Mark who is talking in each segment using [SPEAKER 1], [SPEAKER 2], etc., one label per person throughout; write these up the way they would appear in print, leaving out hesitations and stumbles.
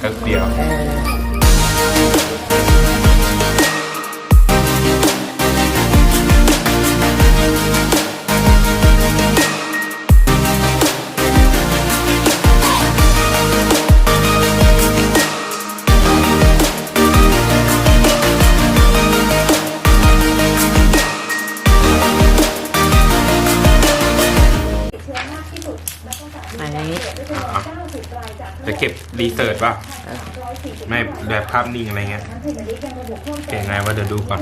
[SPEAKER 1] ก๊กเดียว
[SPEAKER 2] อันนี้
[SPEAKER 1] จะเก็บรีเสิร์ชป่ะไม่แบบภาพนิ่งอะไรเงี้ยเก่งไงว่าเดี๋ยวดูก่อน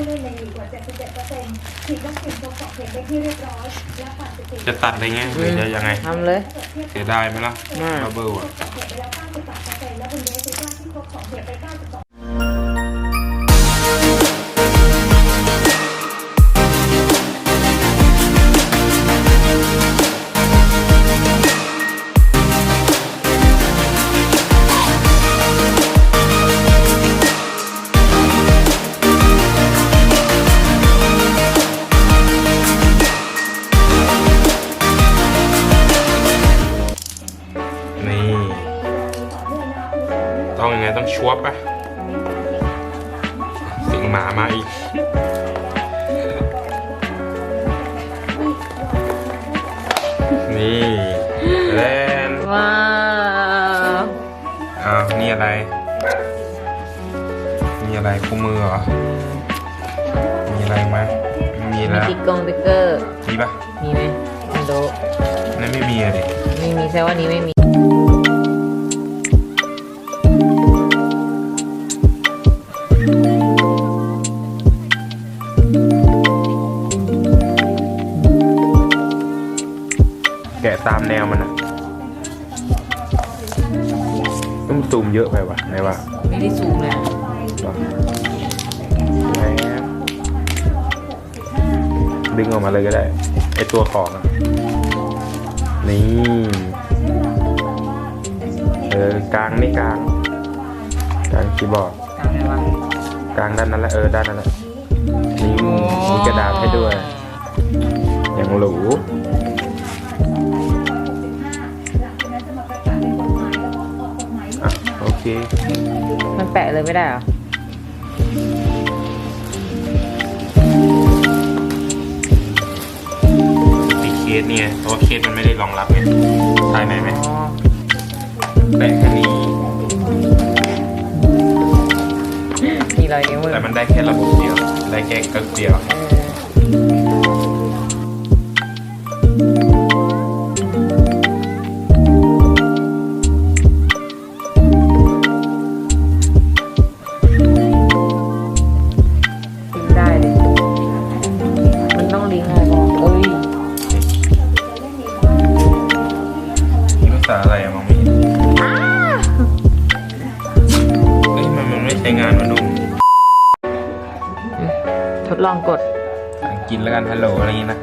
[SPEAKER 1] จะตัดอะไรเงี้ยหรือจะยังไง
[SPEAKER 2] ทำเลย
[SPEAKER 1] เสียดายไหมล่ะบับเบิ้ลอ่ะต้องยังไงต้องชวบป่ะเสียงหมามาอีกนี่เล่น
[SPEAKER 2] ว้าว
[SPEAKER 1] อ้าวนี่อะไรมีอะไรคู่มือเหรอมีอะไรไหมมีแล้ว
[SPEAKER 2] ติ๊กเกอร์
[SPEAKER 1] มีป่ะ
[SPEAKER 2] มีไหมไม่รู้
[SPEAKER 1] นั่นไม่มีอะดิ
[SPEAKER 2] ไม่มีแค่ว่านี้ไม่มี
[SPEAKER 1] แกะตามแนวมันอ่ะต้องซูมเยอะไปวะไหนวะ
[SPEAKER 2] ไม่ได้ซูมเลย
[SPEAKER 1] ดึงออกมาเลยก็ได้ไอตัวของอ่ะนี่กลางนี่กลางคีย์บอร์ดกลางด้านนั้นแหละด้านนั้นแหละนี่มีกระดาษให้ด้วยอย่างหรูโอเค
[SPEAKER 2] มันแปะเลยไม่ได้เหรอ
[SPEAKER 1] ติดเคสเนี่ยเพราะว่าเคสมันไม่ได้รองรับไงใช่ไหมแปะแค่นี้
[SPEAKER 2] มีรอยนิ้วมือ
[SPEAKER 1] แต่มันได้แค่ระบบเดียวได้แค่ก๊กเดียว
[SPEAKER 2] ได้เลยมันต้องลิงก์อะไรบ้างเอ้ย
[SPEAKER 1] ภาษาอะไรอะมองไม่เห็นเฮ้ยมันไม่ใช้งานมาดู
[SPEAKER 2] ทดลองกด
[SPEAKER 1] กินแล้วกันฮัลโหลอะไรอย่างนี้นะ